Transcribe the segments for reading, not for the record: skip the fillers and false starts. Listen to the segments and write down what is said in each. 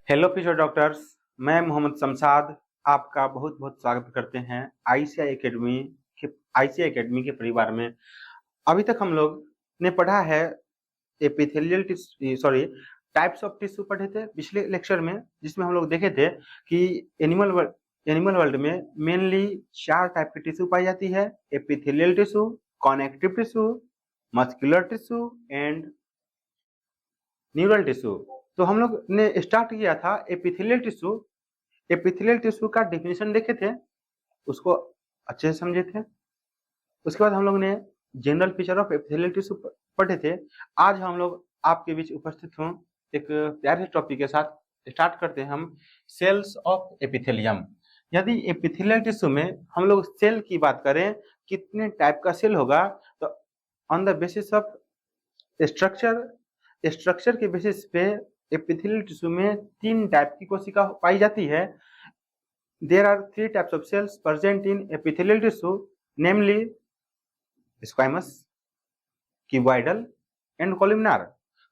Hello physio doctors. मैं मोहम्मद शमशाद आपका बहुत बहुत स्वागत करते हैं आईसीआई एकेडमी के परिवार में। अभी तक हम लोग ने पढ़ा है epithelial tissue types of tissue पढ़े थे पिछले लेक्चर में, जिसमें हम लोग देखे थे कि एनिमल वर्ल्ड में मेनली 4 टाइप की टिश्यू पाई जाती है: epithelial tissue, connective tissue, muscular tissue and neural tissue. तो हम लोग ने स्टार्ट किया था एपिथेलियल टिश्यू। एपिथेलियल टिश्यू का डेफिनेशन देखे थे, उसको अच्छे से समझे थे। उसके बाद हम लोग ने general feature of epithelial tissue पढ़े थे। आज हम लोग आपके बीच उपस्थित हूँ एक प्यारे टॉपिक के साथ। स्टार्ट करते हैं हम सेल्स ऑफ एपिथेलियम। यदि एपिथेलियल टिश्यू में हम लोग सेल की बात करें, कितने टाइप का सेल होगा, तो on the basis of structure के बेसिस पे एपिथेलियल टिश्यू में 3 टाइप की कोशिका पाई जाती है। There are 3 types of cells present in epithelial tissue, namely squamous, cuboidal and columnar.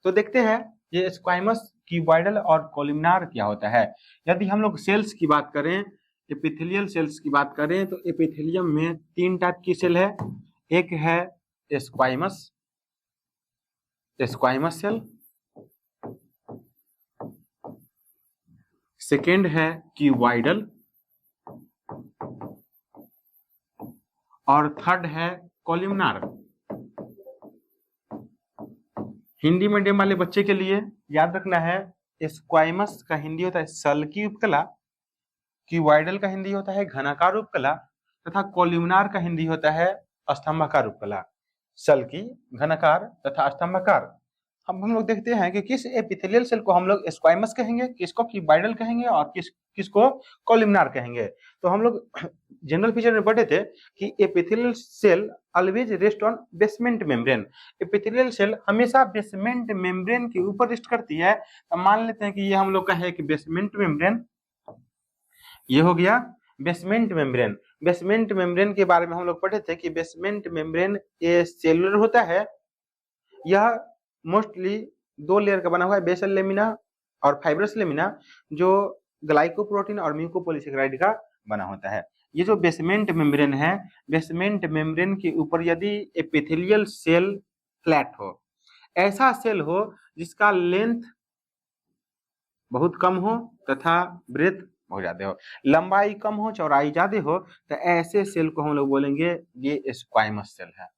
तो देखते हैं ये स्क्वाइमस, क्यूबॉइडल और कोलिमिनार क्या होता है। यदि हम लोग सेल्स की बात करें, एपिथेलियल सेल्स की बात करें, तो एपिथेलियम में 3 टाइप की सेल है। एक है स्क्वाइमस सेल, सेकेंड है क्यूबॉइडल और थर्ड है कोलिमिनार। हिंदी मीडियम वाले बच्चे के लिए याद रखना है, स्क्वाइमस का हिंदी होता है सल्की उपकला, क्यूबॉइडल का हिंदी होता है घनाकार उपकला तथा कोलिमिनार का हिंदी होता है स्तंभाकार उपकला। सल्की, घनाकार तथा स्तंभाकार। अब हम लोग देखते हैं कि किस एपिथेलियल सेल को हम लोग स्क्वाइमस कहेंगे, किसको क्यूबॉइडल कहेंगे और किसको कोलिमिनार कहेंगे। तो हम लोग जनरल फीचर में पढ़े थे कि epithelial cell always rest on basement membrane. Epithelial cell हमेशा बेसमेंट मेम्ब्रेन के ऊपर रेस्ट करती है। तो मान लेते हैं कि ये हम लोग का है कि बेसमेंट मेम्ब्रेन, ये हो गया बेसमेंट मेम्ब्रेन। बेसमेंट मेम्ब्रेन के बारे में हम लोग पढ़े थे कि बेसमेंट मेम्ब्रेन ये सेलुलर होता है। यह मोस्टली 2 लेयर का बना हुआ है, बेसल लेमिना और फाइब्रस लेमिना, जो ग्लाइकोप्रोटीन और म्यूकोपॉलीसेकेराइड का बना होता है। ये जो बेसमेंट मेम्ब्रेन है, बेसमेंट मेम्ब्रेन के ऊपर यदि एपिथेलियल सेल फ्लैट हो, ऐसा सेल हो जिसका लेंथ बहुत कम हो तथा ब्रेथ बहुत ज्यादा हो, लंबाई कम हो चौड़ाई ज्यादा हो, तो ऐसे सेल को हम लोग बोलेंगे ये स्क्वाइमस सेल है।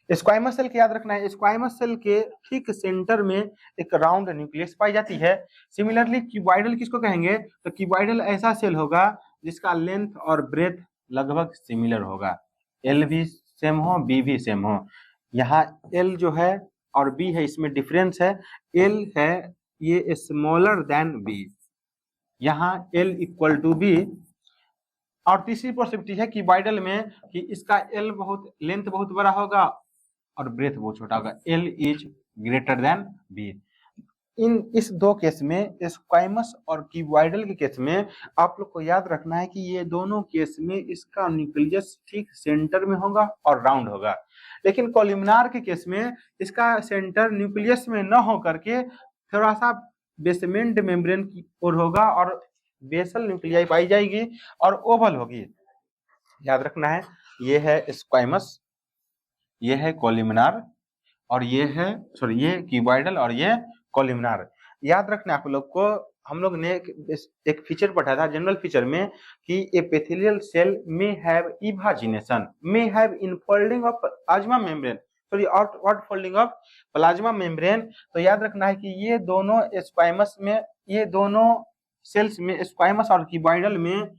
स्क्वाइमस सेल की याद रखना है, स्क्वाइमस सेल के ठीक सेंटर में एक राउंड न्यूक्लियस पाई जाती है। सिमिलरली क्यूबॉइडल किसको कहेंगे, तो क्यूबॉइडल ऐसा सेल होगा जिसका लेंथ और ब्रेथ लगभग सिमिलर होगा, एल भी सेम हो, बी भी सेम हो। यहाँ एल जो है और बी है, इसमें डिफरेंस है। एल है ये स्मॉलर देन बी, यहाँ एल इक्वल टू बी। और तीसरी पॉसिबिलिटी है क्यूबॉइडल में कि इसका एल बहुत लेंथ बहुत बड़ा होगा और ब्रेथ बहुत छोटा होगा, L is greater than B. इस 2 केस में, स्क्वाइमस और क्यूबॉइडल के केस में, आप लोग को याद रखना है कि ये दोनों केस में इसका न्यूक्लियस ठीक सेंटर में होगा और राउंड होगा। लेकिन कोलिमिनार के केस में इसका सेंटर न्यूक्लियस में न हो करके थोड़ा सा बेसमेंट मेम्ब्रेन की ओर होगा और बेसल न्यूक्लियाई पाई जाएगी और ओवल होगी। याद रखना है, ये है स्क्वाइमस, ये है कोलिमिनार और ये क्यूबॉइडल और ये कोलिमिनार। याद रखना आप लोग को, हम लोग ने एक फीचर पढ़ा था जनरल फीचर में कि एपिथेलियल सेल में हैव इवाजिनेशन, में have infolding of plasma membrane, outward folding of plasma membrane. तो याद रखना है कि ये दोनों स्क्वाइमस में, ये दोनों सेल्स में, स्क्वाइमस और क्यूबॉइडल में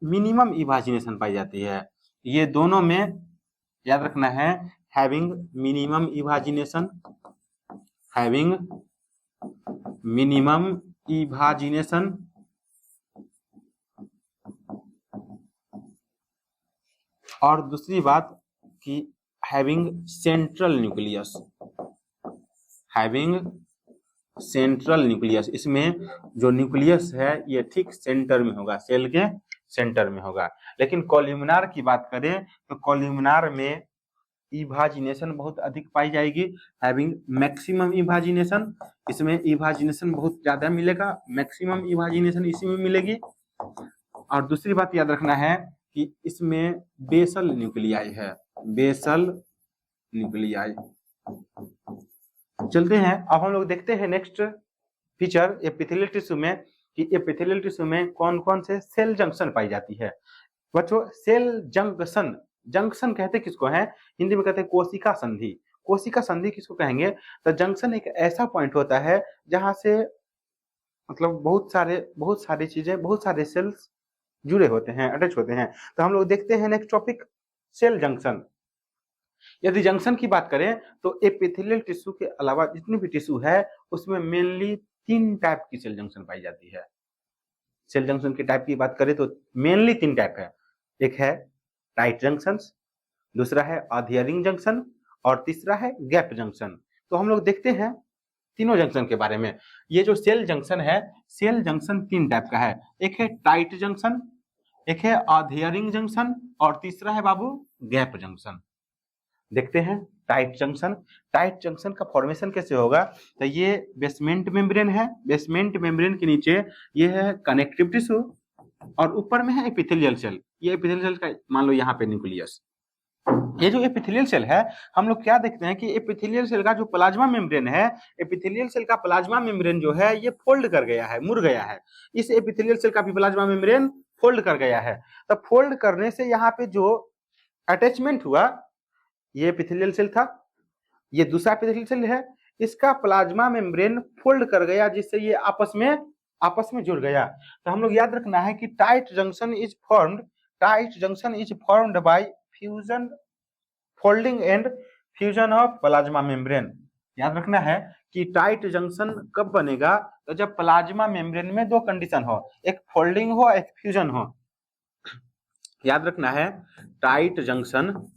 मिनिमम इवाजिनेशन पाई जाती है। ये दोनों में याद रखना है having minimum evagination, having minimum evagination और दूसरी बात कि having central nucleus, having central nucleus। इसमें जो न्यूक्लियस है ये ठीक सेंटर में होगा, सेल के सेंटर में होगा। लेकिन कोलिमिनार की बात करें तो कोलिमिनार में इवाजिनेशन बहुत अधिक पाई जाएगी, हैविंग मैक्सिमम इवाजिनेशन, इसमें इवाजिनेशन बहुत ज्यादा मिलेगा, मैक्सिमम इवाजिनेशन इसी में मिलेगी। और दूसरी बात याद रखना है कि इसमें बेसल न्यूक्लियाई है, बेसल न्यूक्लियाई। चलते हैं अब हम लोग देखते हैं नेक्स्ट फीचर एपिथेलियल टिश्यू में कि एपिथेलियल टिश्यू में कौन कौन से सेल जंक्शन पाई जाती है। बच्चों सेल जंक्शन, जंक्शन कहते किसको है, हिंदी में कहते हैं कोशिका संधि। कोशिका संधि किसको कहेंगे, तो जंक्शन एक ऐसा पॉइंट होता है जहां से मतलब बहुत सारी चीजें, बहुत सारे सेल्स जुड़े होते हैं, अटैच होते हैं। तो हम लोग देखते हैं नेक्स्ट टॉपिक सेल जंक्शन। यदि जंक्शन की बात करें तो एपिथेलियल टिश्यू के अलावा जितनी भी टिश्यू है उसमें मेनली 3 टाइप की सेल जंक्शन पाई जाती है। सेल जंक्शन के टाइप की बात करें तो मेनली 3 टाइप है, एक है टाइट जंक्शन, दूसरा है अधेयरिंग जंक्शन और तीसरा है गैप जंक्शन। तो हम लोग देखते हैं तीनों जंक्शन के बारे में। ये जो सेल जंक्शन है, सेल जंक्शन 3 टाइप का है, एक है टाइट जंक्शन, एक है अधेयरिंग जंक्शन और तीसरा है बाबू गैप जंक्शन। देखते हैं टाइट जंक्शन। टाइट जंक्शन का फॉर्मेशन कैसे होगा, तो ये बेसमेंट मेम्ब्रेन है, बेसमेंट मेम्ब्रेन के नीचे ये है कनेक्टिव टिश्यू और ऊपर में है एपिथेलियल सेल। ये एपिथेलियल सेल का मान लो यहाँ पे न्यूक्लियस। ये जो एपिथेलियल सेल है हम लोग क्या देखते हैं कि एपिथेलियल सेल का जो प्लाज्मा मेम्ब्रेन है, एपिथेलियल सेल का प्लाज्मा मेम्ब्रेन जो है ये फोल्ड कर गया है, मुड़ गया है। इस एपिथेलियल सेल का भी प्लाज्मा मेम्ब्रेन फोल्ड कर गया है। तो फोल्ड करने से यहाँ पे जो अटैचमेंट हुआ, ये एपिथेलियल सेल था, ये दूसरा एपिथेलियल सेल है, इसका प्लाज्मा मेम्ब्रेन फोल्ड कर गया जिससे ये आपस में जुड़ गया। तो हम लोग याद रखना है कि tight junction is formed by fusion, folding and fusion of plasma membrane. याद रखना है कि टाइट जंक्शन कब बनेगा, तो जब प्लाज्मा मेम्ब्रेन में 2 कंडीशन हो, एक फोल्डिंग हो एक फ्यूजन हो। याद रखना है tight junction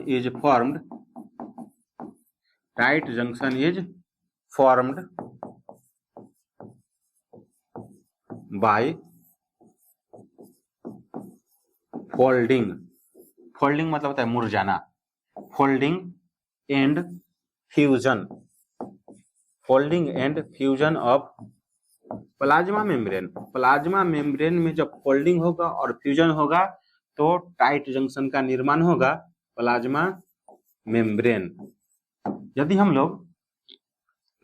is formed by folding मतलब होता है मुड़ जाना, folding and fusion of plasma membrane में जब फोल्डिंग होगा और फ्यूजन होगा तो टाइट जंक्शन का निर्माण होगा प्लाज्मा मेम्ब्रेन। यदि हम लोग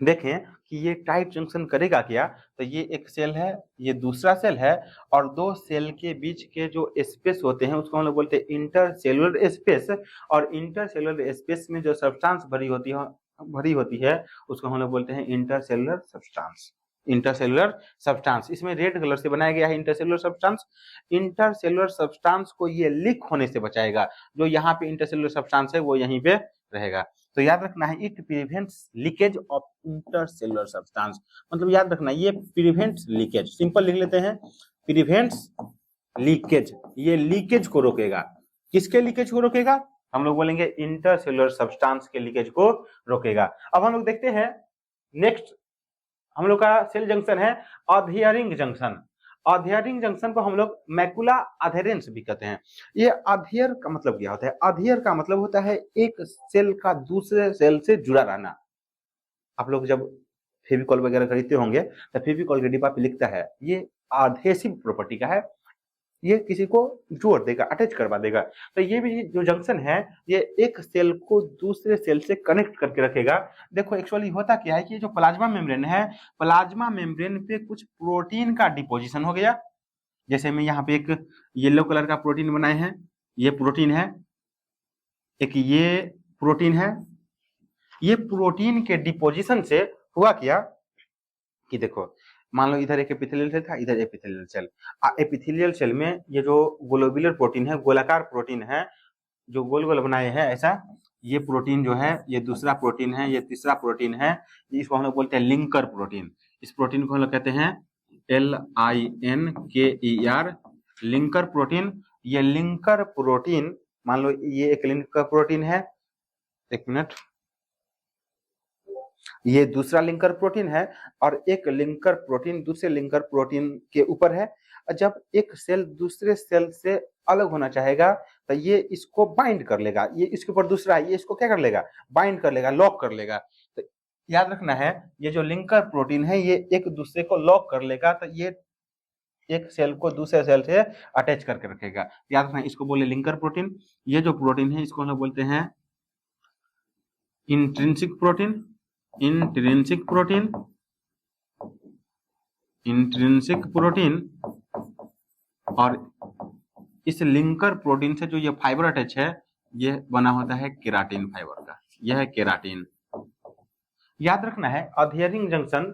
देखें कि ये टाइट जंक्शन करेगा क्या, तो ये एक सेल है, ये दूसरा सेल है और 2 सेल के बीच के जो स्पेस होते हैं उसको हम लोग बोलते हैं इंटरसेलुलर स्पेस। और इंटरसेलुलर स्पेस में जो सब्सटेंस भरी होती है उसको हम लोग बोलते हैं इंटरसेलुलर सब्सटेंस। इसमें रेड कलर से बनाया गया है इंटरसेलुलर सब्सटेंस को ये लीक होने से बचाएगा। जो यहाँ पे इंटरसेलुलर सब्सटेंस है वो यहीं पे रहेगा। तो याद रखना है it prevents leakage of intercellular substance, मतलब याद रखना ये प्रिवेंट्स लीकेज, सिंपल लिख लेते हैं प्रिवेंट्स लीकेज, ये लीकेज को रोकेगा। किसके लीकेज को रोकेगा, हम लोग बोलेंगे इंटरसेलुलर सब्सटेंस के लीकेज को रोकेगा। अब हम लोग देखते हैं नेक्स्ट हम लोग का सेल जंक्शन है अधेयरिंग जंक्शन। अधेयरिंग जंक्शन को हम लोग मैकुला अधेरेंस भी कहते हैं। ये अधेयर का मतलब क्या होता है, अधेयर का मतलब होता है एक सेल का दूसरे सेल से जुड़ा रहना। आप लोग जब फेविकॉल वगैरह खरीदते होंगे तो फेविकॉल के डिब्बा पे लिखता है ये अधेसिव प्रॉपर्टी का है, ये किसी को जोड़ देगा, अटैच करवा देगा। तो ये भी जो जंक्शन है ये एक सेल को दूसरे सेल से कनेक्ट करके रखेगा। देखो एक्चुअली होता क्या है कि जो प्लाज्मा मेम्ब्रेन है, प्लाज्मा मेम्ब्रेन पे कुछ प्रोटीन का डिपोजिशन हो गया। जैसे मैं यहाँ पे एक येलो कलर का प्रोटीन बनाए हैं, ये प्रोटीन है, एक ये प्रोटीन है। ये प्रोटीन के डिपोजिशन से हुआ क्या कि देखो मान लो इधर एक एपिथेलियल सेल था, इधर एपिथेलियल सेल। एपिथेलियल सेल में ये जो ग्लोबुलर प्रोटीन है, गोलाकार प्रोटीन है, जो गोल गोल बनाए हैं ऐसा, ये प्रोटीन जो है ये दूसरा प्रोटीन है, ये तीसरा प्रोटीन है, इसको हम लोग बोलते हैं लिंकर प्रोटीन। इस प्रोटीन को हम लोग कहते हैं LINKER, लिंकर प्रोटीन। ये लिंकर प्रोटीन मान लो ये एक लिंकर प्रोटीन है, एक मिनट, ये दूसरा लिंकर प्रोटीन है और एक लिंकर प्रोटीन दूसरे लिंकर प्रोटीन के ऊपर है और जब एक सेल दूसरे सेल से अलग होना चाहेगा तो ये इसको बाइंड कर लेगा, ये इसके ऊपर दूसरा है, ये इसको क्या कर लेगा, बाइंड कर लेगा, लॉक कर लेगा। तो याद रखना है ये जो लिंकर प्रोटीन है ये एक दूसरे को लॉक कर लेगा, तो ये एक सेल को दूसरे सेल से अटैच करके रखेगा। याद रखना इसको बोले लिंकर प्रोटीन। ये जो प्रोटीन है इसको हम लोग बोलते हैं intrinsic protein, intrinsic protein, intrinsic protein. और इस लिंकर प्रोटीन से जो ये फाइबर अटैच है ये बना होता है केराटिन फाइबर का, यह है केराटिन। याद रखना है अधेरिंग जंक्शन,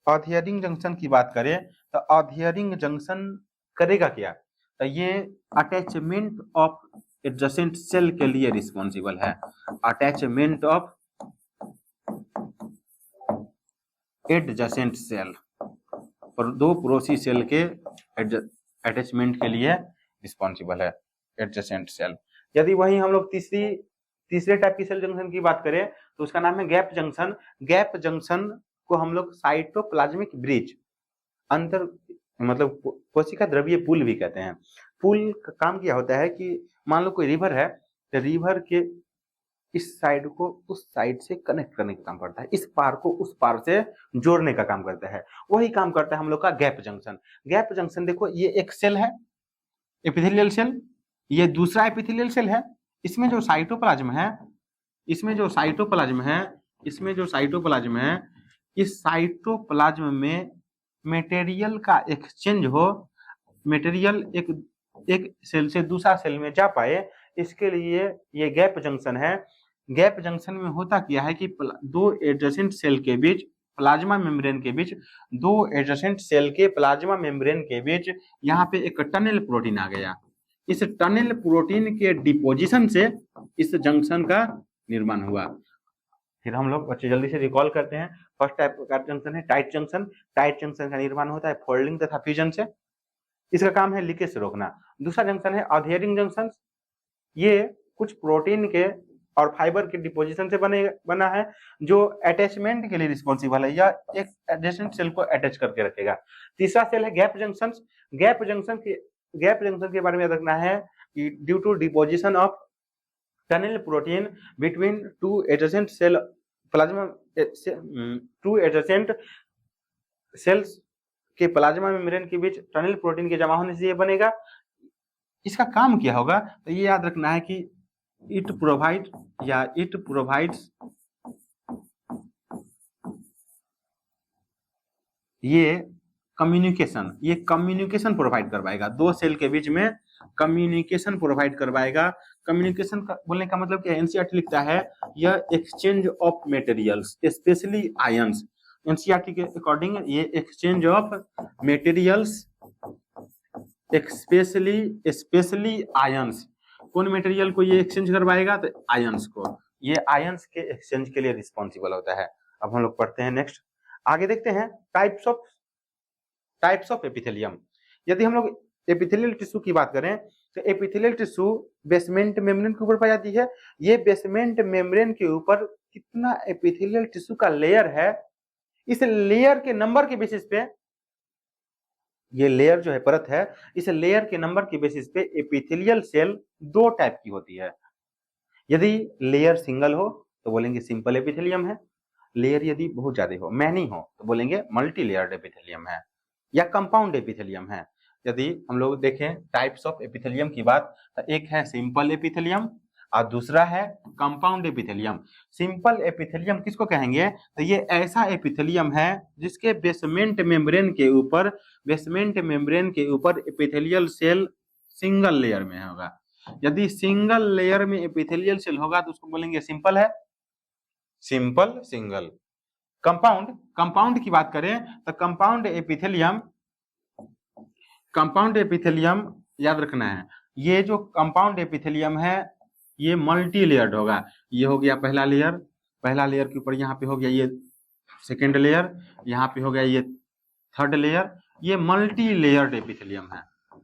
अधेरिंग जंक्शन की बात करें तो अधेरिंग जंक्शन करेगा क्या, तो ये अटैचमेंट ऑफ एडजेसेंट सेल के लिए रिस्पॉन्सिबल है। अटैचमेंट ऑफ एडजेसेंट सेल और दो पड़ोसी सेल के अटैचमेंट के लिए रिस्पॉन्सिबल है एडजेसेंट सेल। यदि वही हम लोग तीसरे टाइप की सेल जंक्शन की बात करें तो उसका नाम है गैप जंक्शन। गैप जंक्शन को हम लोग साइटोप्लाज्मिक ब्रिज, अंतर मतलब कोशिका द्रव्य पुल भी कहते हैं। पुल का काम क्या होता है कि मान लो कोई रिवर है तो रिवर के इस साइड को उस साइड से कनेक्ट करने का काम करता है, इस पार को उस पार से जोड़ने का काम करता है, वही काम करता है हम लोग का गैप जंक्शन। गैप जंक्शन देखो ये एक सेल है एपिथेलियल सेल, ये दूसरा एपिथेलियल सेल है। इसमें जो साइटोप्लाज्म है, इसमें जो साइटोप्लाज्म है, इसमें जो साइटोप्लाज्म है, इस साइटोप्लाज्म में मटेरियल का एक्सचेंज हो, मटेरियल एक सेल से दूसरा सेल में जा पाए, इसके लिए ये गैप जंक्शन है। गैप जंक्शन में होता क्या है कि दो एडजेसेंट सेल के बीच प्लाज्मा मेम्ब्रेन के बीच, दो एडजेसेंट सेल के प्लाज्मा मेम्ब्रेन के बीच यहाँ पे एक टनल प्रोटीन आ गया। इस टनल प्रोटीन के डिपोजिशन से इस जंक्शन का निर्माण हुआ। फिर हम लोग बच्चे जल्दी से रिकॉल करते हैं। फर्स्ट टाइप का जंक्शन है टाइट जंक्शन। टाइट जंक्शन का निर्माण होता है फोल्डिंग तथा फ्यूजन से, इसका काम है लीकेज से रोकना। दूसरा जंक्शन है अधेरिंग जंक्शन, ये कुछ प्रोटीन के और फाइबर के डिपोजिशन से बना है जो अटैचमेंट के लिए रिस्पॉन्सिबल है या एक एडजेसेंट सेल को अटैच करके रखेगा। तीसरा सेल है गैप जंक्शन। गैप जंक्शन के बारे में रखना है कि due to deposition of tunnel protein between two adjacent cell plasma, two adjacent cells के प्लाज्मा मेम्ब्रेन के बीच टनल प्रोटीन के जमा होने से ये बनेगा। इसका काम क्या होगा तो ये याद रखना है कि इट प्रोवाइड्स ये कम्युनिकेशन प्रोवाइड करवाएगा, दो सेल के बीच में कम्युनिकेशन प्रोवाइड करवाएगा। कम्युनिकेशन का बोलने का मतलब क्या है, एनसीईआरटी लिखता है यह exchange of materials specially ions. NCERT के अकॉर्डिंग ये exchange of materials specially ions, कौन मटेरियल को ये एक्सचेंज करवाएगा तो आयंस को, ये आयंस के एक्सचेंज के लिए रिस्पॉन्सिबल होता है। अब हम लोग पढ़ते हैं नेक्स्ट, आगे देखते हैं टाइप्स ऑफ एपिथेलियम। यदि हम लोग एपिथेलियल टिश्यू की बात करें तो एपिथेलियल टिश्यू बेसमेंट मेम्ब्रेन के ऊपर पाई जाती है। ये बेसमेंट मेम्ब्रेन के ऊपर कितना एपिथेलियल टिश्यू का लेयर है, इस लेयर के नंबर के बेसिस पे, ये लेयर जो है परत है, इस लेयर के नंबर के बेसिस पे एपिथेलियल सेल दो टाइप की होती है। यदि लेयर सिंगल हो तो बोलेंगे सिंपल एपिथेलियम है, लेयर यदि बहुत ज्यादा हो, मैनी हो तो बोलेंगे मल्टी लेयर्ड एपिथेलियम है या कंपाउंड एपिथेलियम है। यदि हम लोग देखें टाइप्स ऑफ एपिथेलियम की बात तो एक है सिंपल एपिथेलियम और दूसरा है कंपाउंड एपिथेलियम। सिंपल एपिथेलियम किसको कहेंगे तो ये ऐसा एपिथेलियम है जिसके बेसमेंट मेम्ब्रेन के ऊपर एपिथेलियल सेल सिंगल लेयर में होगा। यदि सिंगल लेयर में एपिथेलियल सेल होगा तो उसको बोलेंगे सिंपल है, सिंपल सिंगल। कंपाउंड की बात करें तो कंपाउंड एपिथेलियम याद रखना है, ये जो कंपाउंड एपिथेलियम है ये मल्टी लेयर्ड होगा। ये हो गया पहला लेयर के ऊपर यहाँ पे हो गया ये सेकेंड लेयर, यहाँ पे हो गया ये थर्ड लेयर, ये मल्टी लेयर्ड एपिथेलियम है।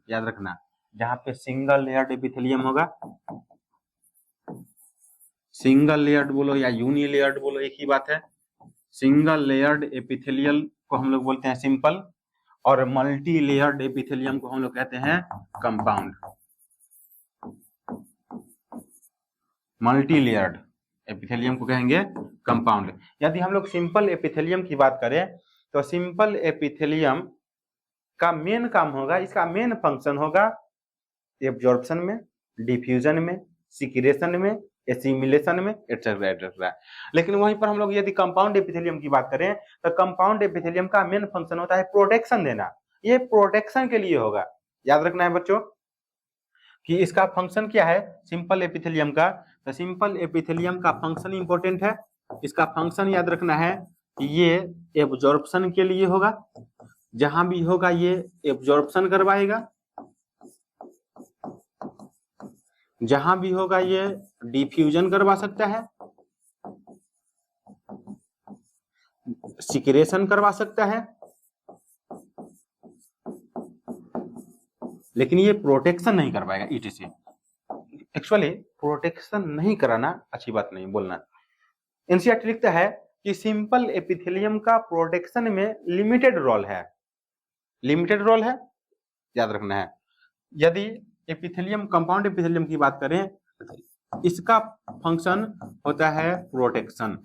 याद रखना जहाँ पे सिंगल लेयर्ड एपिथेलियम होगा, सिंगल लेयर्ड बोलो या यूनी लेयर्ड बोलो एक ही बात है। सिंगल लेयर्ड एपिथेलियल को हम लोग बोलते हैं सिंपल, और मल्टी लेयर्ड एपिथेलियम को हम लोग कहते हैं कंपाउंड। मल्टी लेयर्ड एपिथेलियम को कहेंगे कंपाउंड। यदि हम लोग सिंपल एपिथेलियम की बात करें तो सिंपल एपिथेलियम का मेन काम होगा, इसका मेन फंक्शन होगा एब्जॉर्प्शन में, डिफ्यूजन में, सिक्रेशन में, एसिमिलेशन में, एटसेट्रा एटसेट्रा। लेकिन वहीं पर हम लोग यदि कंपाउंड एपिथेलियम की बात करें तो कंपाउंड एपिथेलियम का मेन फंक्शन होता है प्रोटेक्शन देना। ये प्रोटेक्शन के लिए होगा। याद रखना है बच्चों कि इसका फंक्शन क्या है सिंपल एपिथेलियम का। तो सिंपल एपिथेलियम का फंक्शन इंपॉर्टेंट है। इसका फंक्शन याद रखना है कि ये एब्जॉर्प्शन के लिए होगा, जहां भी होगा ये एब्जॉर्प्शन करवाएगा, जहां भी होगा ये डिफ्यूजन करवा सकता है, सिक्रेशन करवा सकता है, लेकिन ये प्रोटेक्शन नहीं करवाएगा ईटीसी। एक्चुअली प्रोटेक्शन नहीं कराना अच्छी बात नहीं बोलना। एनसीईआरटी लिखता है कि सिंपल एपिथेलियम का प्रोटेक्शन में लिमिटेड रोल है। लिमिटेड रोल है, याद रखना है। यदि एपिथेलियम कंपाउंड एपिथेलियम की बात करें इसका फंक्शन होता है protection.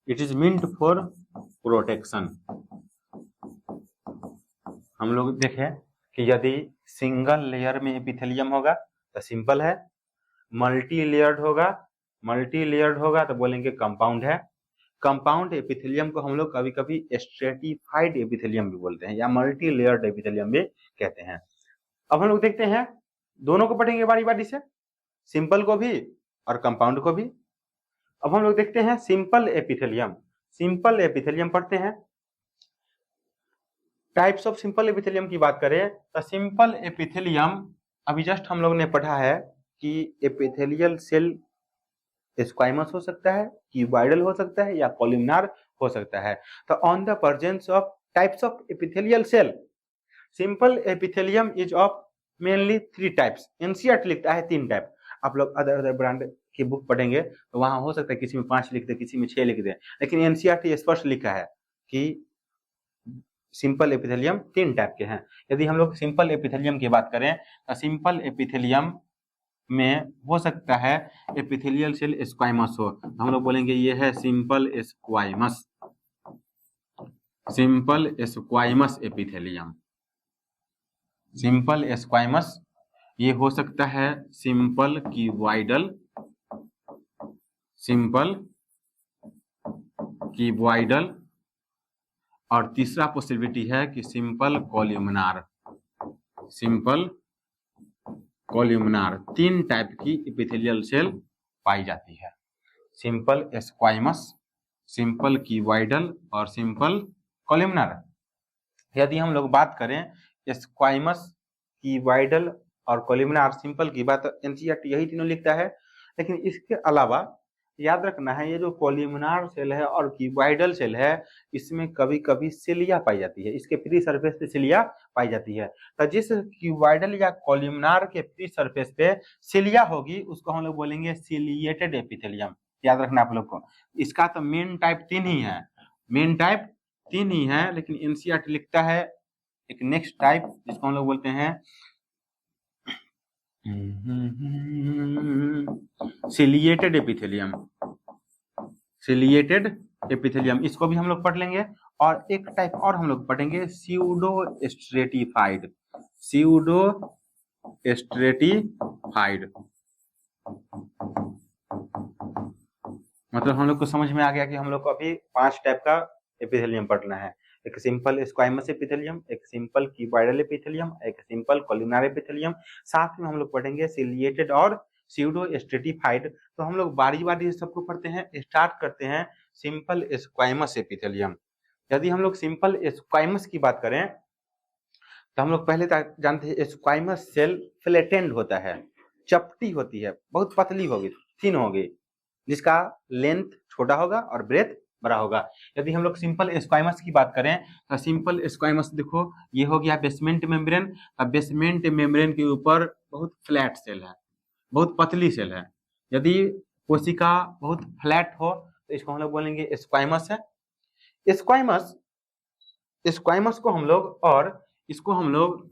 It is meant for protection. हम लोग देखें कि यदि सिंगल लेयर में एपिथेलियम होगा तो सिंपल है, मल्टी लेयर्ड होगा तो बोलेंगे कंपाउंड है। कंपाउंड एपिथेलियम को हम लोग कभी कभी स्ट्रेटिफाइड एपिथेलियम भी बोलते हैं या मल्टी लेयर्ड एपिथेलियम भी कहते हैं। अब हम लोग देखते हैं, दोनों को पढ़ेंगे बारी बारी से, सिंपल को भी और कंपाउंड को भी। अब हम लोग देखते हैं सिंपल एपिथेलियम। सिंपल एपिथेलियम पढ़ते हैं। टाइप्स ऑफ सिंपल एपिथेलियम की बात करें तो सिंपल एपिथेलियम अभी जस्ट हम लोग ने पढ़ा है कि एपिथेलियल सेल स्क्वाइमस हो सकता है, क्यूबॉइडल हो सकता है या कॉलमनार हो सकता है। तो on the presence of types of epithelial cell simple epithelium is of mainly 3 types. NCERT लिखता है 3 टाइप। आप लोग अदर ब्रांड की बुक पढ़ेंगे तो वहां हो सकता है किसी में 5 लिख दे, किसी में 6 लिख दे, लेकिन एनसीईआरटी स्पष्ट लिखा है कि सिंपल एपिथेलियम 3 टाइप के हैं। यदि हम लोग सिंपल एपिथेलियम की बात करें तो सिंपल एपिथेलियम में हो सकता है एपिथेलियल सेल स्क्वाइमस हो, तो हम लोग बोलेंगे ये है सिंपल स्क्वाइमस। Simple स्क्वाइमस epithelium, simple स्क्वाइमस। ये हो सकता है सिंपल क्यूबॉइडल, सिंपल क्यूबॉइडल, और तीसरा पॉसिबिलिटी है कि simple columnar. Simple columnar 3 type की एपिथेलियल सेल पाई जाती है, सिंपल स्क्वाइमस, सिंपल क्यूबॉइडल और सिंपल कॉलमनार। यदि हम लोग बात करें स्क्वाइमस, क्यूबॉइडल और कॉलमनार सिंपल की बात, एनसीईआरटी यही तीनों लिखता है। लेकिन इसके अलावा याद रखना है ये जो कॉलमनार सेल है और क्यूबॉइडल सेल है इसमें कभी कभी सिलिया पाई जाती है, इसके फ्री सरफेस पे सिलिया पाई जाती है। तो जिस क्यूबॉइडल या कॉलमनार के फ्री सरफेस पे सिलिया होगी उसको हम लोग बोलेंगे सिलिएटेड एपिथेलियम। याद रखना आप लोग को। इसका तो मेन टाइप 3 ही है, मेन टाइप 3 ही है, लेकिन एनसीईआरटी लिखता है एक नेक्स्ट टाइप जिसको हम लोग बोलते हैं सिलिएटेड एपिथेलियम। सिलिएटेड एपिथेलियम इसको भी हम लोग पढ़ लेंगे। और एक टाइप और हम लोग पढ़ेंगे स्यूडो स्ट्रेटिफाइड। स्यूडो स्ट्रेटिफाइड मतलब हम लोग को समझ में आ गया कि हम लोग को अभी 5 टाइप का एपिथेलियम पढ़ना है। एक सिंपल स्क्वाइमस एपिथेलियम, एक सिंपल क्यूबॉइडल एपिथेलियम, एक सिंपल कॉलमनार एपिथेलियम, साथ में हम लोग पढ़ेंगे सिलिएटेड और स्यूडो स्ट्रेटिफाइड। तो हम लोग बारी बारी से सबको पढ़ते हैं। स्टार्ट करते हैं सिंपल स्क्वाइमस एपिथेलियम। यदि हम लोग सिंपल स्क्वाइमस की बात करें तो हम लोग पहले जानते हैं स्क्वाइमस सेल फ्लैटेंड होता है, चपटी होती है, बहुत पतली होगी, थिन होगी, जिसका लेंथ छोटा होगा और ब्रेथ बड़ा होगा। यदि हम लोग सिंपल स्क्वाइमस की बात करें तो सिंपल स्क्वाइमस देखो ये हो गया बेसमेंट मेम्ब्रेन। अब बेसमेंट मेम्ब्रेन के ऊपर बहुत फ्लैट सेल है, बहुत पतली सेल है। यदि कोशिका बहुत फ्लैट हो तो इसको हम लोग बोलेंगे स्क्वाइमस है। स्क्वाइमस स्क्वाइमस को हम लोग और इसको हम लोग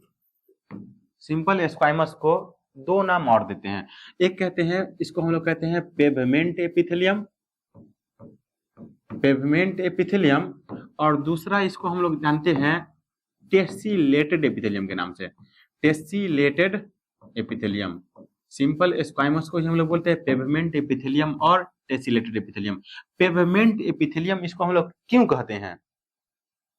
सिंपल स्क्वाइमस को दो नाम और देते हैं। एक कहते हैं, इसको हम लोग कहते हैं पेवमेंट एपिथेलियम, पेवमेंट एपिथेलियम, और दूसरा इसको हम लोग जानते हैं टेस्सिलेटेड एपिथेलियम के नाम से, टेस्सिलेटेड एपिथेलियम। सिंपल स्क्वाइमस को ही हम लोग बोलते हैं पेवमेंट एपिथेलियम और टेस्सिलेटेड एपिथेलियम। पेवमेंट एपिथेलियम इसको हम लोग क्यों कहते हैं,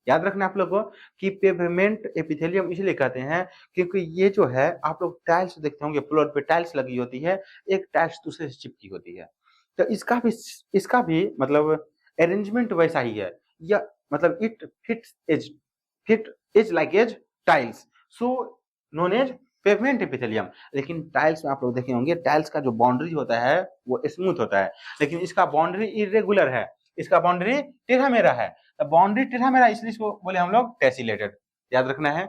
याद रखना आप लोगों को कि पेवमेंट एपिथेलियम इसलिए कहते हैं क्योंकि ये जो है, आप लोग टाइल्स देखते होंगे, फ्लोर पे टाइल्स लगी होती है, एक टाइल्स दूसरे से चिपकी होती है, तो इसका भी मतलब अरेंजमेंट वैसा ही है, या मतलब it fit as like as tiles, so known as pavement epithelium. लेकिन टाइल्स में आप लोग देखे होंगे, टाइल्स का जो बाउंड्री होता है वो स्मूथ होता है, लेकिन इसका बाउंड्री इरेगुलर है, इसका बाउंड्री टेढ़ा मेढ़ा है। बाउंड्री टेढ़ा मेढ़ा इसलिए इसको बोले हम लोग टेसिलेटेड, याद रखना है।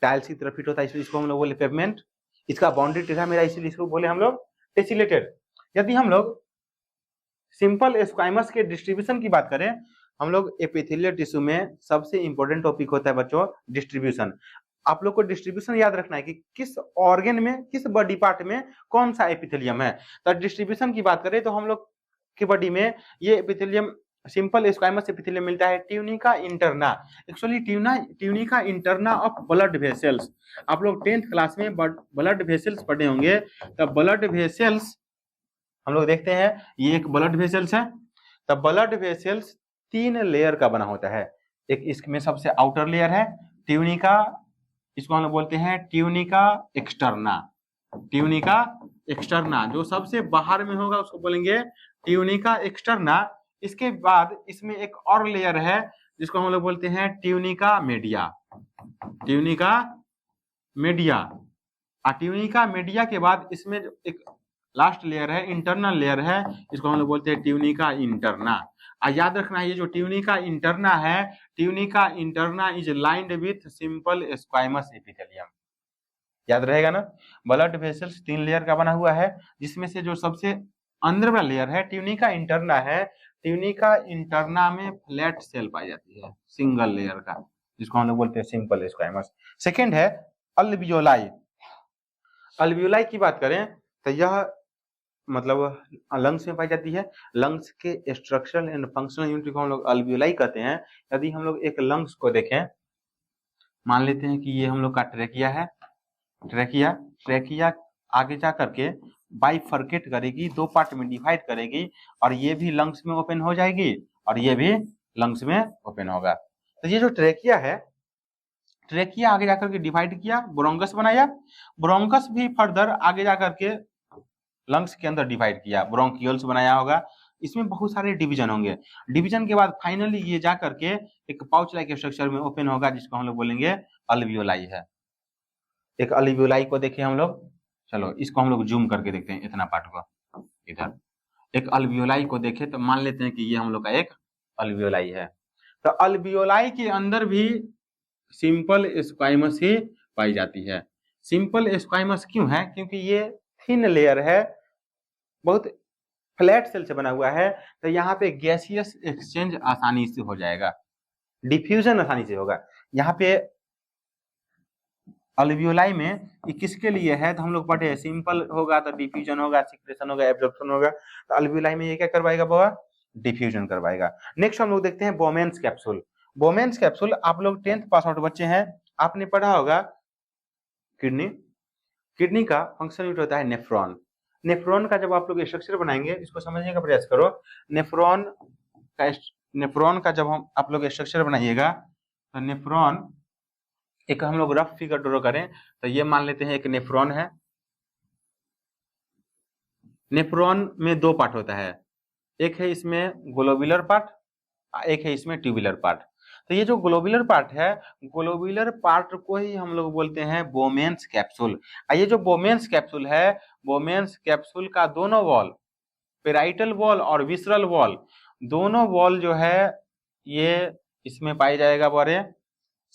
टाइल्स की तरफ फिट होता है इसलिए इसको हम लोग बोले पेवमेंट, इसका बाउंड्री टेढ़ा मेढ़ा इसलिए इसको बोले हम लोग टेसिलेटेड। यदि हम लोग सिंपल स्क्वाइमस के डिस्ट्रीब्यूशन की बात करें, हम लोग एपिथेलियल टिश्यू में सबसे इंपॉर्टेंट टॉपिक होता है बच्चों डिस्ट्रीब्यूशन। आप लोग को डिस्ट्रीब्यूशन याद रखना है कि किस ऑर्गन में, किस बॉडी पार्ट में कौन सा एपिथेलियम है। तो डिस्ट्रीब्यूशन की बात करें तो हम लोग की बॉडी में ये एपिथेलियम, सिंपल स्क्वाइमस एपिथेलियम मिलता है tunica interna. Actually tunica interna of blood vessels, आप लोग 10th क्लास में ब्लड वेसल्स पढ़े होंगे, तो ब्लड वेसल्स हम लोग देखते हैं, ये एक ब्लड वेसल्स है। तो ब्लड वेसल्स 3 लेयर का बना होता है। एक इसमें सबसे आउटर लेयर है ट्यूनिका, इसको हम लोग बोलते हैं ट्यूनिका एक्सटर्ना, ट्यूनिका एक्सटर्ना, जो सबसे बाहर में होगा उसको बोलेंगे ट्यूनिका एक्सटर्ना। इसके बाद इसमें एक और लेयर है जिसको हम लोग बोलते हैं tunica media, tunica media. Tunica media के बाद इसमें एक लास्ट लेयर है, इंटरनल लेयर है, इसको हम लोग बोलते हैं ट्यूनिका इंटरना। याद रखना है ये जो ट्यूनिका इंटरना है, tunica interna is lined with simple स्क्वाइमस epithelium, याद रहेगा ना। ब्लड वेसल्स 3 लेयर का बना हुआ है, जिसमें से जो सबसे अंदर वाला लेयर है ट्यूनिका इंटरना है। ट्यूनिका इंटरना में फ्लैट सेल पाई जाती है, सिंगल लेयर का, जिसको हम लोग बोलते हैं सिंपल स्क्वाइमस। सेकेंड है अल्वियोलाई। अल्वियोलाई की बात करें तो यह मतलब लंग्स में पाई जाती है। लंग्स के स्ट्रक्चरल एंड फंक्शनल यूनिट को हम लोग अल्वियोलाई कहते हैं। यदि हम लोग एक लंग्स को देखें, मान लेते हैं कि ये हम लोग का ट्रेकिया है, ट्रेकिया आगे जा करके बाइफर्केट करेगी, 2 पार्ट में डिवाइड करेगी, और ये भी लंग्स में ओपन हो जाएगी और ये भी लंग्स में ओपन होगा। तो ये जो ट्रेकिया है, ट्रेकिया आगे जाकर के डिवाइड किया, ब्रोंकस बनाया, ब्रोंकस भी फर्दर आगे जाकर के लंग्स के अंदर डिवाइड किया, ब्रोंकियल्स बनाया होगा। इसमें बहुत सारे डिवीजन होंगे, डिवीजन के बाद फाइनली ये जा करके एक पाउच लाइक स्ट्रक्चर में ओपन होगा, जिसको हम लोग बोलेंगे अल्वियोलाई है। एक अल्वियोलाई को देखें हम लोग, चलो इसको हम लोग जूम करके देखते हैं, इतना पार्ट को इधर। एक अल्वियोलाई को देखें तो मान लेते हैं कि ये हम लोग का एक अल्वियोलाई है। तो अल्वियोलाई के अंदर भी सिंपल स्क्वाइमस ही पाई जाती है। सिंपल स्क्वाइमस क्यों है, क्योंकि ये थिन लेयर है, बहुत फ्लैट सेल से बना हुआ है, तो यहाँ पे गैसियस एक्सचेंज आसानी से हो जाएगा, डिफ्यूजन आसानी से होगा। यहाँ पे अल्वियोलाई में ये किसके लिए है, तो हम लोग पढ़े सिंपल होगा तो डिफ्यूजन होगा, सिक्रेशन होगा, एब्जॉर्प्शन होगा। तो अल्वियोलाई में ये क्या करवाएगा बाबा, डिफ्यूजन करवाएगा। नेक्स्ट हम लोग देखते हैं बोमेन्स कैप्सूल। बोमेन्स कैप्सूल, आप लोग 10th पास आउट बच्चे हैं, आपने पढ़ा होगा किडनी, किडनी का फंक्शन यूनिट होता है नेफ्रॉन। नेफ्रॉन का जब आप लोग स्ट्रक्चर बनाएंगे, इसको समझने का प्रयास करो। नेफ्रॉन का जब आप लोग स्ट्रक्चर बनाइएगा, तो नेफ्रॉन एक हम लोग रफ फिगर ड्रॉ करें, तो ये मान लेते हैं एक नेफ्रॉन है। नेफ्रॉन में 2 पार्ट होता है, एक है इसमें ग्लोबुलर पार्ट, एक है इसमें ट्यूबुलर पार्ट। तो ये जो ग्लोबुलर पार्ट है, ग्लोबुलर पार्ट को ही हम लोग बोलते हैं बोमेन्स कैप्सूल। ये जो बोमेन्स कैप्सूल है, बोमेन्स कैप्सूल का दोनों वॉल, पेराइटल वॉल और विसरल वॉल, दोनों वॉल जो है ये इसमें पाई जाएगा बड़े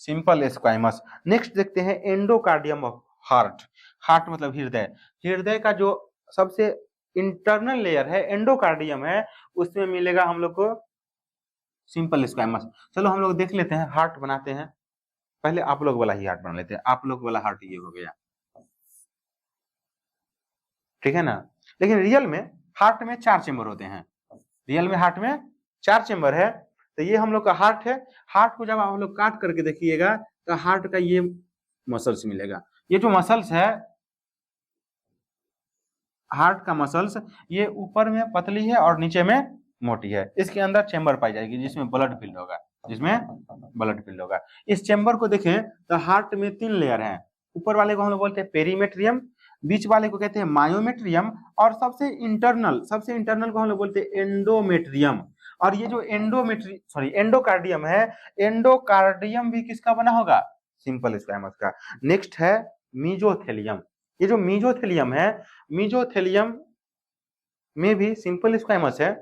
सिंपल स्क्वाइमस। नेक्स्ट देखते हैं एंडोकार्डियम ऑफ हार्ट। हार्ट मतलब हृदय, हृदय का जो सबसे इंटरनल लेयर है एंडोकार्डियम है, उसमें मिलेगा हम लोग को सिंपल स्क्वायमस। चलो हम लोग देख लेते हैं, हार्ट बनाते हैं। पहले आप लोग वाला ही हार्ट बना लेते हैं। आप लोग वाला हार्ट ये हो गया, ठीक है ना। लेकिन रियल में हार्ट में 4 चेम्बर होते हैं। रियल में हार्ट में 4 चेम्बर है। तो ये हम लोग का हार्ट है। हार्ट को जब आप लोग काट करके देखिएगा तो हार्ट का ये मसल्स मिलेगा। ये जो मसल्स है, हार्ट का मसल्स, ये ऊपर में पतली है और नीचे में मोटी है। इसके अंदर चेम्बर पाई जाएगी जिसमें ब्लड फिल्ड होगा, जिसमें ब्लड फिल्ड होगा। इस चेम्बर को देखें तो हार्ट में 3 लेयर हैं। ऊपर वाले को हम लोग बोलते हैं पेरीमेट्रियम, बीच वाले को कहते हैं मायोमेट्रियम, और सबसे इंटरनल को हम लोग बोलते हैं एंडोमेट्रियम। और ये जो एंडोकार्डियम है, एंडोकार्डियम भी किसका बना होगा? सिंपल स्क्वायमस का। नेक्स्ट है मीजोथेलियम। ये जो मीजोथेलियम है, मीजोथेलियम में भी सिंपल स्क्वायमस है।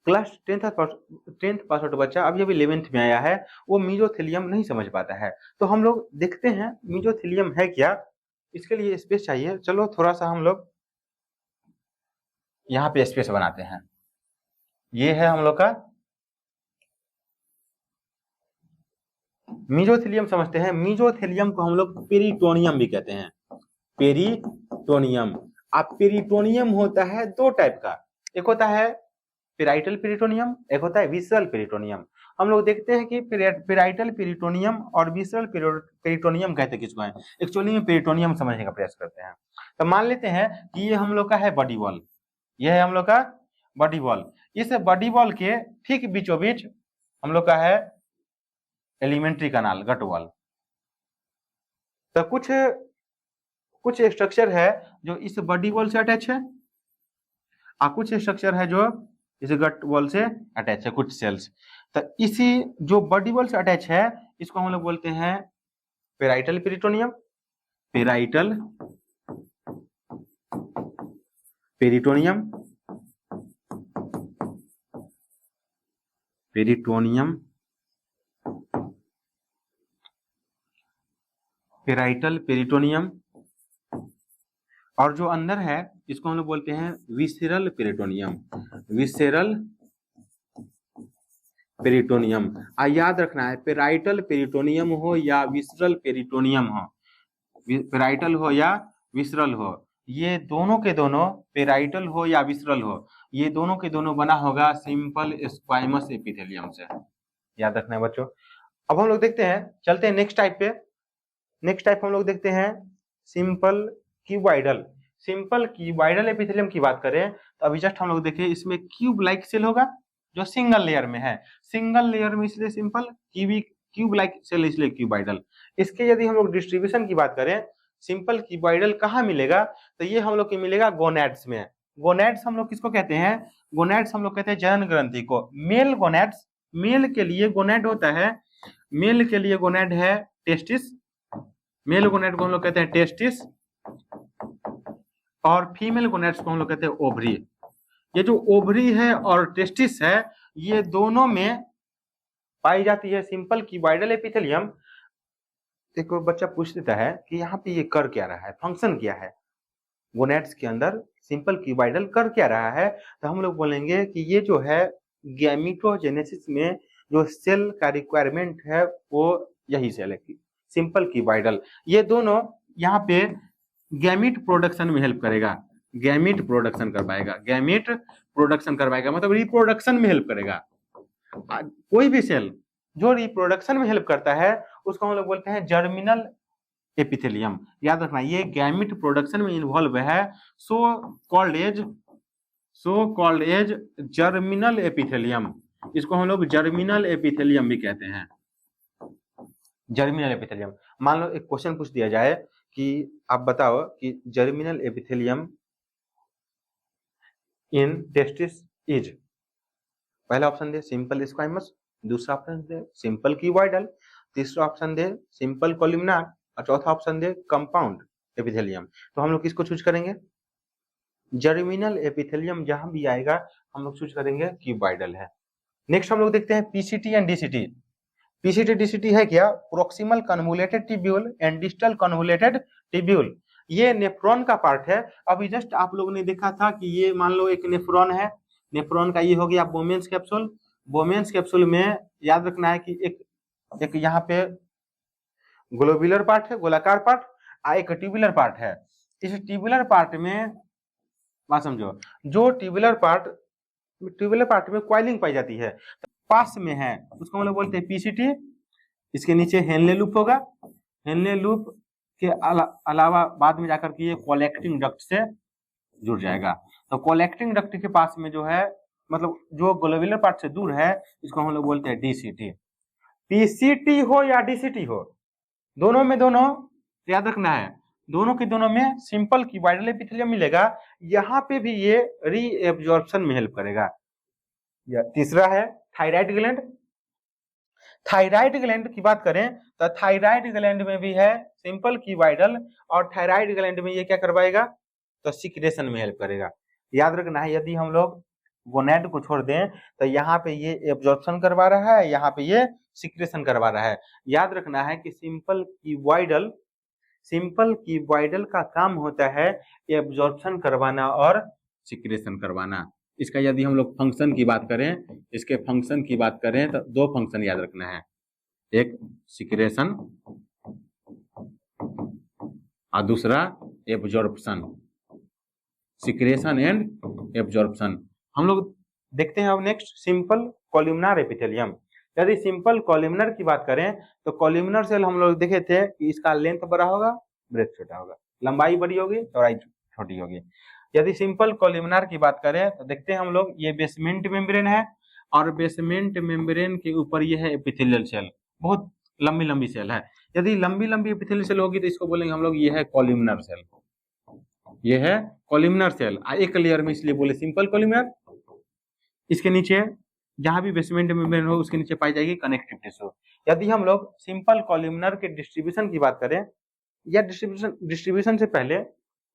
क्लास 10th पास आउट बच्चा अभी 11th में आया है, वो मीजोथेलियम नहीं समझ पाता है। तो हम लोग देखते हैं मीजोथेलियम है क्या। इसके लिए स्पेस चाहिए। चलो थोड़ा सा हम लोग यहाँ पे स्पेस बनाते हैं। ये है हम लोग का मीजोथेलियम, समझते हैं। मीजोथेलियम को हम लोग पेरिटोनियम भी कहते हैं। पेरिटोनियम। अब पेरिटोनियम होता है 2 टाइप का, एक होता है पेराइटल पेरिटोनियम, एक होता है विसरल पेरिटोनियम। हम लोग देखते हैं कि पेराइटल पेरिटोनियम और विसरल पेरिटोनियम कहते किसको हैं। एक्चुअली में पेरिटोनियम समझने का प्रयास करते हैं। तो मान लेते हैं कि ये हम लोग का है बॉडी वॉल, ये है हम लोग का बॉडी वॉल। इस बॉडी वॉल के ठीक बीचों बीच हम लोग का है एलिमेंट्री कनाल, गट वॉल। तो कुछ स्ट्रक्चर है जो इस बॉडी वॉल से अटैच है, और कुछ स्ट्रक्चर है जो इस गट वॉल से अटैच है, कुछ सेल्स। तो इसी जो बॉडी वॉल से अटैच है, इसको हम लोग बोलते हैं parietal peritoneum. Parietal peritoneum, peritoneum, parietal peritoneum. और जो अंदर है इसको हम लोग बोलते हैं विसेरल पेरिटोनियम। Visceral peritoneum. याद रखना है, पेराइटल पेरिटोनियम हो या विसरल पेरिटोनियम हो, पेराइटल हो या विसरल हो, ये दोनों के दोनों, पेराइटल हो या विसरल हो, ये दोनों के दोनों बना होगा सिंपल स्क्वायमस एपिथेलियम से। याद रखना है बच्चों। अब हम लोग देखते हैं, चलते हैं नेक्स्ट टाइप पे। नेक्स्ट टाइप हम लोग देखते हैं simple cuboidal. Simple cuboidal epithelium की बात करें तो अभी जस्ट हम लोग देखें, इसमें क्यूब लाइक सेल होगा जो सिंगल लेयर में है। सिंगल लेयर में इसलिए सिंपल, क्यूब लाइक सेल इसलिए क्यूबॉइडल। इसके यदि हम लोग डिस्ट्रीब्यूशन की बात करें, सिंपल क्यूबॉइडल कहाँ मिलेगा, तो ये हम लोग को मिलेगा गोनैड्स में। गोनैड्स हम लोग किसको कहते हैं? गोनैड्स हम लोग कहते हैं जनन ग्रंथि को। मेल गोनैड्स, मेल के लिए गोनैड होता है, मेल के लिए गोनैड है टेस्टिस, मेल गोनैड को हम लोग कहते हैं टेस्टिस, और फीमेल गोनैड्स को हम लोग कहते हैं ओवरी। ये जो ओवरी है और टेस्टिस है, ये दोनों में पाई जाती है सिंपल क्यूबॉइडल एपिथेलियम। देखो बच्चा पूछ देता है कि यहाँ पे ये कर क्या रहा है, फंक्शन क्या है, गोनैड्स के अंदर सिंपल क्यूबॉइडल कर क्या रहा है। तो हम लोग बोलेंगे कि ये जो है गैमीटोजेनेसिस में जो सेल का रिक्वायरमेंट है वो यही सेल है, सिंपल क्यूबॉइडल। ये दोनों यहाँ पे गैमीट प्रोडक्शन में हेल्प करेगा, गैमीट प्रोडक्शन करवाएगा, गैमीट प्रोडक्शन करवाएगा मतलब रिप्रोडक्शन में हेल्प करेगा। कोई भी सेल जो रिप्रोडक्शन में हेल्प करता है उसको हम लोग बोलते हैं जर्मिनल एपिथेलियम। याद रखना, ये गैमीट प्रोडक्शन में इन्वॉल्व है, so called as germinal epithelium. इसको हम लोग जर्मिनल एपिथेलियम भी कहते हैं, जर्मिनल एपिथेलियम। मान लो एक क्वेश्चन पूछ दिया जाए कि आप बताओ कि germinal epithelium in testis is, पहला ऑप्शन दे सिंपल स्क्वायमस, दूसरा ऑप्शन दे सिंपल क्यूबॉइडल, तीसरा ऑप्शन दे सिंपल कोलिमिनार, और चौथा ऑप्शन दे कंपाउंड एपिथेलियम। तो हम लोग किसको चूज करेंगे? जर्मिनल एपिथेलियम जहां भी आएगा हम लोग चूज करेंगे क्यूबॉइडल है। नेक्स्ट हम लोग देखते हैं PCT and DCT. PCT DCT है क्या? Proximal convoluted tubule and distal convoluted tubule. ये नेफ्रॉन का पार्ट है। अभी जस्ट आप लोगों ने देखा था कि ये मान लो एक नेफ्रॉन है, नेफ्रॉन का ये हो गया बोमेंस कैप्सूल, बोमेन्स कैप्सूल में याद रखना है कि एक यहाँ पे ग्लोब्यूलर पार्ट है, गोलाकार पार्ट, और एक ट्यूबुलर पार्ट है। इस ट्यूबुलर पार्ट में बात समझो, जो ट्यूबुलर पार्ट में कॉइलिंग पाई जाती है, पास में है, उसको हम लोग बोलते हैं पीसीटी। इसके नीचे हेनले लूप होगा, हेनले लूप के अलावा बाद में जाकर के ये कलेक्टिंग डक्ट से जुड़ जाएगा। तो कलेक्टिंग डक्ट के पास में जो है, मतलब जो ग्लोब्यूलर पार्ट से दूर है, इसको हम लोग बोलते हैं डीसीटी। पीसीटी हो या डीसीटी हो, दोनों में दोनों याद रखना है, दोनों के दोनों में सिंपल क्यूबॉइडल एपिथेलियम मिलेगा। यहाँ पे भी ये रीएब्जॉर्प्शन में हेल्प करेगा। तीसरा है थायराइड ग्लैंड। थायराइड ग्लैंड की बात करें तो थायराइड ग्लैंड में भी है सिंपल क्यूबॉइडल, और थायराइड ग्लैंड में ये क्या करवाएगा, तो सिक्रेशन में हेल्प करेगा। याद रखना है, यदि हम लोग गोनैड को छोड़ दें तो यहाँ पे ये एब्जॉर्प्शन करवा रहा है, यहाँ पे ये सिक्रेशन करवा रहा है। याद रखना है कि सिंपल क्यूबॉइडल का काम होता है एब्जॉर्प्शन करवाना और सिक्रेशन करवाना। इसका यदि हम लोग फंक्शन की बात करें, इसके फंक्शन की बात करें तो दो फंक्शन याद रखना है, एक सिक्रेशन और दूसरा एब्जॉर्प्शन। सिक्रेशन एंड एब्जॉर्प्शन हम लोग देखते हैं। अब नेक्स्ट सिंपल कॉलमनार एपिथेलियम। यदि सिंपल कॉलमनर की बात करें तो कॉलमनर सेल हम लोग देखे थे कि इसका लेंथ बड़ा होगा, ब्रेथ छोटा होगा, लंबाई बड़ी होगी, चौड़ाई छोटी होगी। यदि सिंपल कॉलमनर की बात करें तो देखते हैं हम लोग, ये बेसमेंट मेम्ब्रेन है, और बेसमेंट मेम्ब्रेन के ऊपर ये है एपिथेलियल सेल, बहुत लंबी लंबी सेल है। यदि लंबी लंबी एपिथेलियल सेल होगी तो इसको बोलेंगे हम लोग ये है कॉलमनर सेल, ये है कॉलमनर सेल। एक लेयर में इसलिए बोले सिंपल कॉलमनर। इसके नीचे जहां भी बेसमेंट मेम्ब्रेन हो उसके नीचे पाई जाएगी कनेक्टिव टिश्यू। यदि हम लोग सिंपल कॉलमनर के डिस्ट्रीब्यूशन की बात करें, या डिस्ट्रीब्यूशन से पहले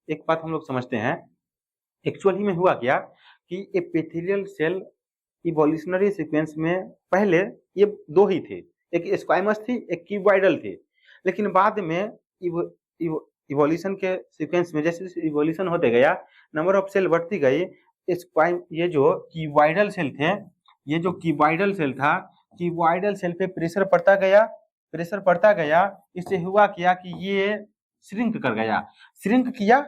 एक बात हम लोग समझते हैं, एक्चुअली में हुआ क्या कि एपिथेलियल सेल इवोल्यूशनरी सीक्वेंस में पहले ये दो ही थे, एक स्क्वाइमस थी, एक क्यूबॉइडल थी। लेकिन बाद में इवोल्यूशन के सीक्वेंस में जैसे इवोल्यूशन होते गया, नंबर ऑफ सेल बढ़ती गई, ये जो क्यूबॉइडल सेल थे, ये जो क्यूबॉइडल सेल था, क्यूबॉइडल सेल पे प्रेशर पड़ता गया, इससे हुआ क्या कि ये श्रिंक कर गया, श्रिंक किया,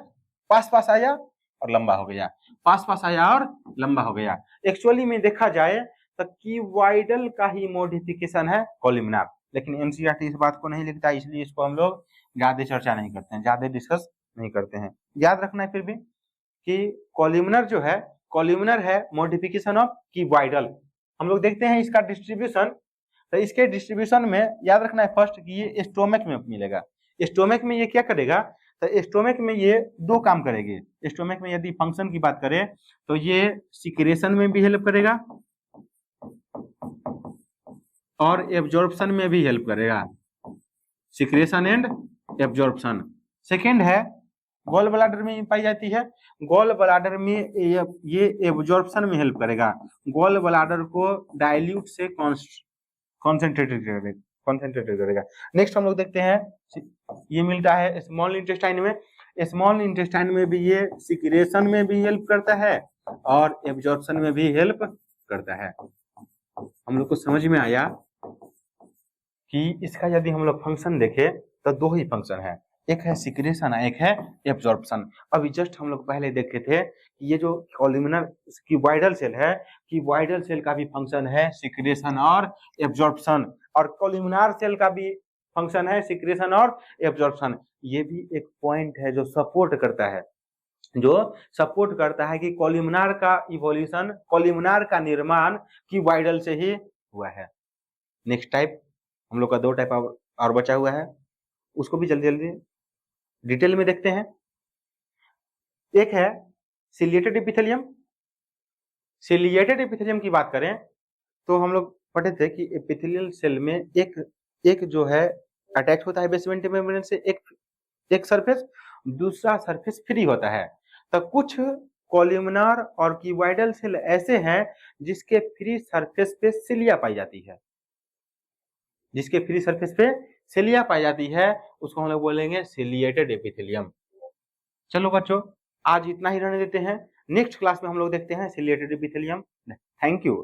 पास आया और लंबा हो गया, पास आया और लंबा हो गया। एक्चुअली में देखा जाए तो क्यूबॉइडल का ही मॉडिफिकेशन है कॉलमनर, लेकिन एनसीईआरटी इस बात को नहीं लिखता, इसलिए इसको हम लोग ज्यादा चर्चा नहीं करते हैं, ज्यादा डिस्कस नहीं करते हैं। याद रखना है फिर भी कि कॉलमनर जो है, कॉलमनर है मॉडिफिकेशन ऑफ क्यूबॉइडल। हम लोग देखते हैं इसका डिस्ट्रीब्यूशन, तो इसके डिस्ट्रीब्यूशन में याद रखना है फर्स्ट कि ये स्टोमक में मिलेगा। स्टोमक में ये क्या करेगा, तो स्टोमक में ये दो काम करेगी। स्टोमक में यदि फंक्शन की बात करें तो ये सिक्रेशन में भी हेल्प करेगा और एब्जॉर्प्शन में भी हेल्प करेगा, सिक्रेशन एंड एब्जॉर्प्शन। सेकेंड है गॉल ब्लैडर में पाई जाती है, गॉल ब्लैडर में ये एब्जॉर्प्शन में हेल्प करेगा, गॉल ब्लैडर को डाइल्यूट से कॉन्सेंट्रेटेड करेगा। नेक्स्ट हम लोग देखते हैं, ये मिलता है स्मॉल इंटेस्टाइन में। स्मॉल इंटेस्टाइन में भी ये सिक्रेशन में भी हेल्प करता है और एब्जॉर्प्शन में भी हेल्प करता है। हम लोग को समझ में आया कि इसका यदि हम लोग फंक्शन देखें तो दो ही फंक्शन है, एक है सिक्रेशन, एक है एब्जॉर्प्शन। अभी जस्ट हम लोग पहले देखे थे कि ये जो कॉलमनर क्यूबॉइडल सेल है, क्यूबॉइडल सेल का भी फंक्शन है सिक्रेशन और एब्जॉर्प्शन, और कॉलमनर सेल का भी फंक्शन है सिक्रेशन और एब्जॉर्प्शन। ये भी एक पॉइंट है जो सपोर्ट करता है कि कॉलमनर का इवोल्यूशन, कॉलमनर का निर्माण क्यूबॉइडल से ही हुआ है। नेक्स्ट टाइप हम लोग का दो टाइप और बचा हुआ है, उसको भी जल्दी जल्दी डिटेल में देखते हैं। एक है सिलिएटेड एपिथेलियम। सिलिएटेड एपिथेलियम की बात करें तो हम लोग पढ़े थे कि एपिथेलियल सेल में एक जो है अटैच होता है बेसमेंट मेम्ब्रेन से, एक सरफेस, दूसरा सरफेस फ्री होता है। तो कुछ कॉलमनर और क्यूबॉइडल सेल ऐसे हैं जिसके फ्री सरफेस पे सिलिया पाई जाती है, जिसके फ्री सरफेस पे सिलिया पाई जाती है, उसको हम लोग बोलेंगे सिलिएटेड एपिथेलियम। चलो बच्चों, आज इतना ही रहने देते हैं, नेक्स्ट क्लास में हम लोग देखते हैं सिलिएटेड एपिथेलियम। Thank you.